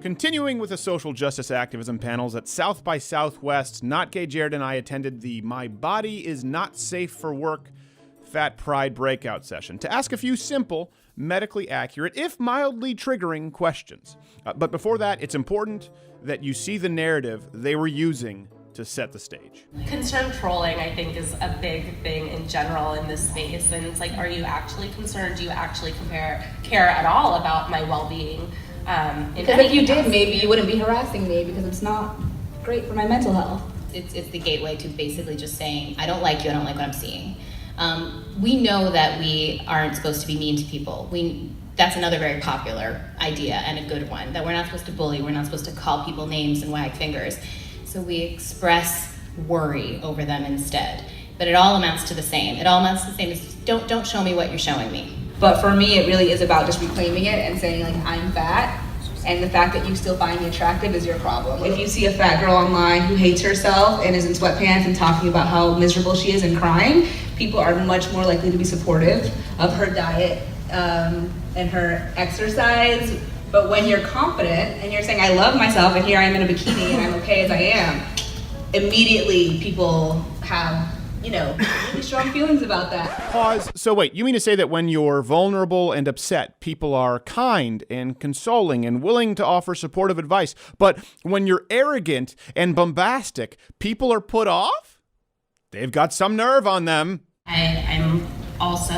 Continuing with the social justice activism panels at South by Southwest, Not Gay Jared and I attended the My Body Is Not Safe for Work Fat Pride breakout session to ask a few simple, medically accurate, if mildly triggering questions. But before that, it's important that you see the narrative they were using to set the stage. Concerned trolling, I think, is a big thing in general in this space. And it's like, are you actually concerned? Do you actually care at all about my well-being? Because if you did, maybe you wouldn't be harassing me because it's not great for my mental health. It's the gateway to basically just saying, I don't like you, I don't like what I'm seeing. We know that we aren't supposed to be mean to people. That's another very popular idea and a good one, that we're not supposed to bully, we're not supposed to call people names and wag fingers. So we express worry over them instead. But it all amounts to the same. It all amounts to the same as don't show me what you're showing me. But for me, it really is about just reclaiming it and saying, like, I'm fat, and the fact that you still find me attractive is your problem. If you see a fat girl online who hates herself and is in sweatpants and talking about how miserable she is and crying, people are much more likely to be supportive of her diet and her exercise. But when you're confident and you're saying, I love myself and here I am in a bikini and I'm okay as I am, immediately people have, really strong feelings about that. Pause. So wait, you mean to say that when you're vulnerable and upset, people are kind and consoling and willing to offer supportive advice, but when you're arrogant and bombastic, people are put off? They've got some nerve on them. I'm also,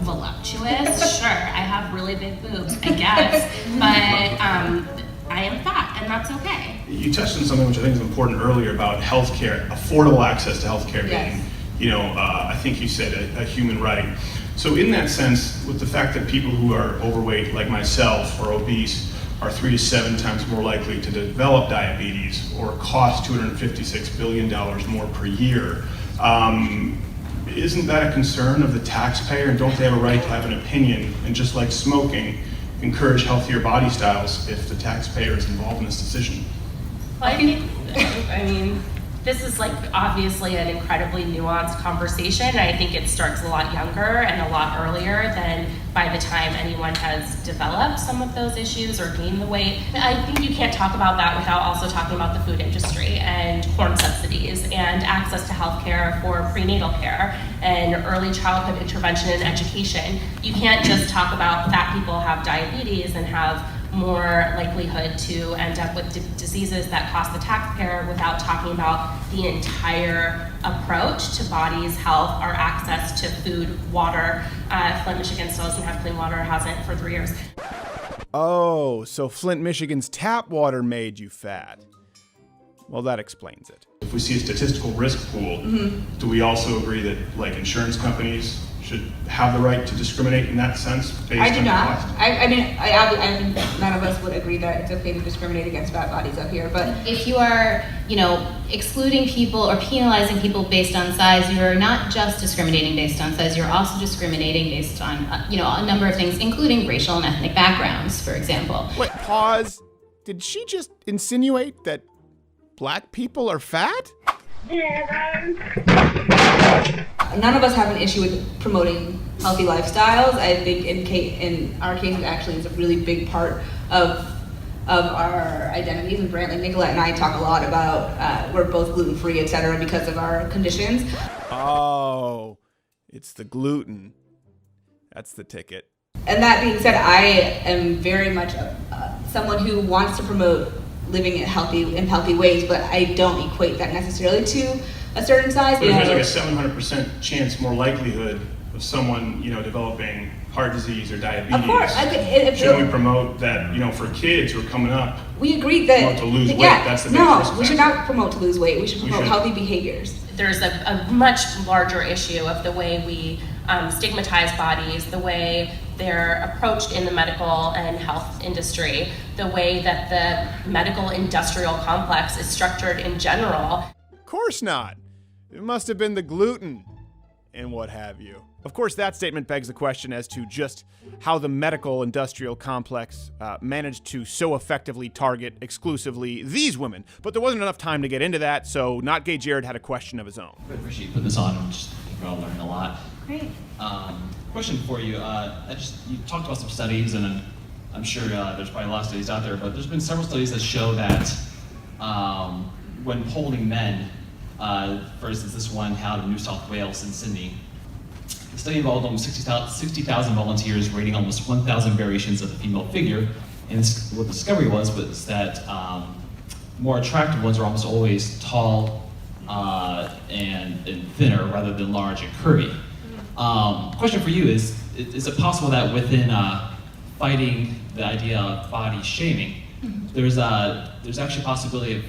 voluptuous. Sure, I have really big boobs, I guess, but I am fat, and that's okay. You touched on something which I think is important earlier about healthcare, affordable access to healthcare being, I think you said a human right. So in that sense, with the fact that people who are overweight, like myself, or obese, are 3 to 7 times more likely to develop diabetes or cost $256 billion more per year, isn't that a concern of the taxpayer? And don't they have a right to have an opinion? And just like smoking, encourage healthier body styles if the taxpayer is involved in this decision? Well, I mean, this is obviously an incredibly nuanced conversation. I think it starts a lot younger and a lot earlier than by the time anyone has developed some of those issues or gained the weight. I think you can't talk about that without also talking about the food industry and corn subsidies and access to health care for prenatal care and early childhood intervention and education. You can't just talk about fat people have diabetes and have more likelihood to end up with diseases that cost the taxpayer without talking about the entire approach to body's health, our access to food, water. Flint, Michigan still doesn't have clean water, hasn't for 3 years. Oh, so Flint, Michigan's tap water made you fat. Well, that explains it. If we see a statistical risk pool, do we also agree that insurance companies should have the right to discriminate in that sense based I do on not. cost? I mean, none of us would agree that it's okay to discriminate against fat bodies up here, but If you are, excluding people or penalizing people based on size, you're not just discriminating based on size, you're also discriminating based on, a number of things, including racial and ethnic backgrounds, for example. Wait, pause. Did she just insinuate that black people are fat? none of us have an issue with promoting healthy lifestyles. I think in our case, it actually is a really big part of our identities and brand. Like Nicolette and I talk a lot about we're both gluten-free, etc., because of our conditions. Oh, it's the gluten. That's the ticket. And that being said, I am very much someone who wants to promote living in healthy ways, but I don't equate that necessarily to a certain size. But if there's like a 700% chance more likelihood of someone, developing heart disease or diabetes, of course, shouldn't we promote that, for kids who are coming up? We agree that to lose weight. That's the biggest risk we should not promote to lose weight. We should promote healthy behaviors. There's a much larger issue of the way we stigmatize bodies, the way they're approached in the medical and health industry, the way that the medical industrial complex is structured in general. Of course not. It must have been the gluten and what have you. Of course, that statement begs the question as to just how the medical industrial complex managed to so effectively target exclusively these women. But there wasn't enough time to get into that, so Not Gay Jared had a question of his own. I appreciate you putting this on. We're all learning a lot. Great. Question for you. You talked about some studies, and I'm sure there's probably a lot of studies out there, but there's been several studies that show that when polling men, for instance, this one held in New South Wales in Sydney, the study involved almost 60,000 volunteers rating almost 1,000 variations of the female figure, and what the discovery was that more attractive ones are almost always tall and thinner rather than large and curvy. Question for you is it possible that within fighting the idea of body shaming, there's actually a possibility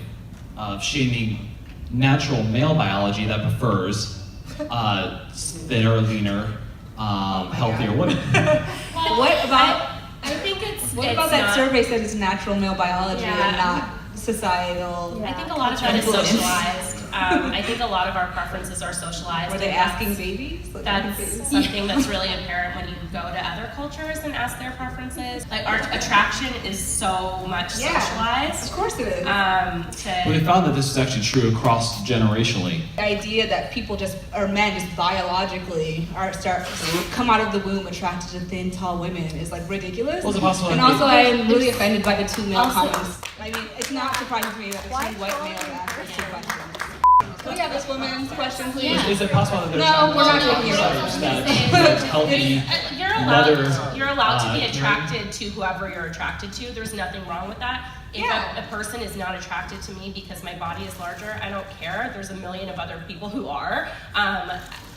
of shaming natural male biology that prefers thinner, leaner, healthier women? What about I think it's what it's about that not- survey says it's natural male biology Yeah. and not societal? I think a lot of that is influence? socialized. I think a lot of our preferences are socialized. Were they and asking that's- babies? Like, That's asking babies? something that's really apparent when you go to other cultures and ask their preferences. Like our attraction is so much Yeah. socialized. Of course it is. Well, they found that this is actually true across generationally. The idea that people or men just biologically come out of the womb attracted to thin, tall women is like ridiculous. Well, it's possible and that also, I'm really offended by the two male Also- comments. I mean, it's not surprising to me that the two white males asked those two questions. Can we have this woman's question, please? Yeah. Is it possible that there's No, we're not taking your research question. that healthy You're allowed to be mother- attracted to whoever you're attracted to. There's nothing wrong with that. If Yeah. a person is not attracted to me because my body is larger, I don't care. There's a million of other people who are.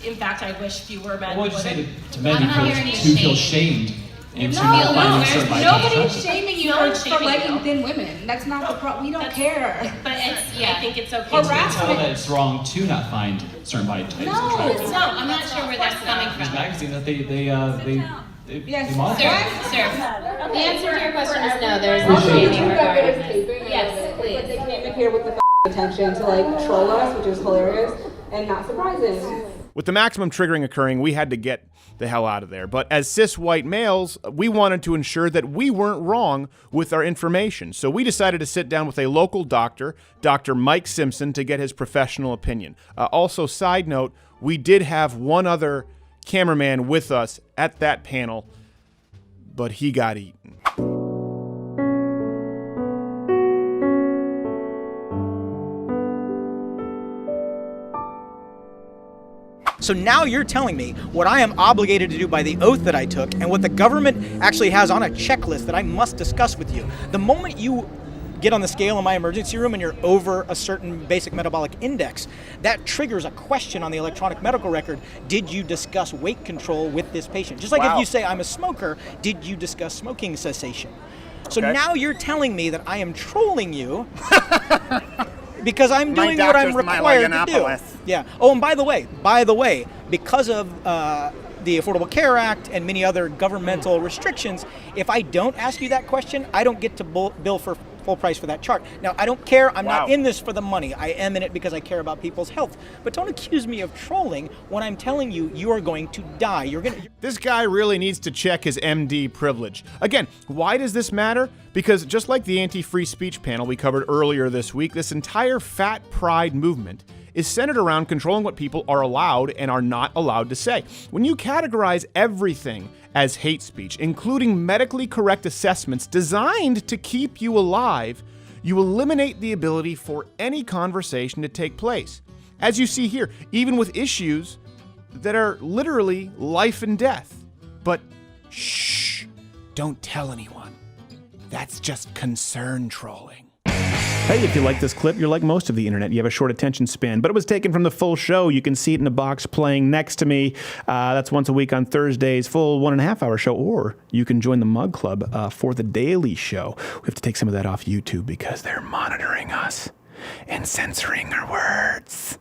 In fact, I wish fewer men What would you say would. to men I'm not hearing who you feel shame. shamed in No, terms of finding no, certain body nobody's attractive? shaming you No for one's shaming liking you. thin women. That's not the problem. We don't That's- care. But I think it's okay It's to possible that it's wrong to not find certain body types No. attractive. No, I'm not sure where that's coming There's from. magazines that they Yes. monitor. Sir, the answer to your question is no, there's no Also, shaming YouTube got rid regarding of this. taping. Yes, please. They came in here with the attention to like troll us, which is hilarious and not surprising. With the maximum triggering occurring, we had to get the hell out of there. But as cis white males, we wanted to ensure that we weren't wrong with our information. So we decided to sit down with a local doctor, Dr. Mike Simpson, to get his professional opinion. Also, side note, we did have one other cameraman with us at that panel, but he got eaten. So now you're telling me what I am obligated to do by the oath that I took and what the government actually has on a checklist that I must discuss with you. The moment you get on the scale in my emergency room and you're over a certain basic metabolic index, that triggers a question on the electronic medical record. Did you discuss weight control with this patient? Just like Wow. if you say I'm a smoker, did you discuss smoking cessation? So Okay. now you're telling me that I am trolling you because I'm My doing what I'm doctor's my required to do. Leganapolis. Yeah. Oh, and by the way, because of the Affordable Care Act and many other governmental restrictions, if I don't ask you that question, I don't get to bill for full price for that chart. Now, I don't care. I'm not Wow. in this for the money. I am in it because I care about people's health. But don't accuse me of trolling when I'm telling you you are going to die. This guy really needs to check his MD privilege. Again, why does this matter? Because just like the anti-free speech panel we covered earlier this week, this entire fat pride movement is centered around controlling what people are allowed and are not allowed to say. When you categorize everything as hate speech, including medically correct assessments designed to keep you alive, you eliminate the ability for any conversation to take place. As you see here, even with issues that are literally life and death. But shh, don't tell anyone. That's just concern trolling. Hey, if you like this clip, you're like most of the internet. You have a short attention span, but it was taken from the full show. You can see it in a box playing next to me. That's once a week on Thursdays, full 1.5 hour show, or you can join the Mug Club for the daily show. We have to take some of that off YouTube because they're monitoring us and censoring our words.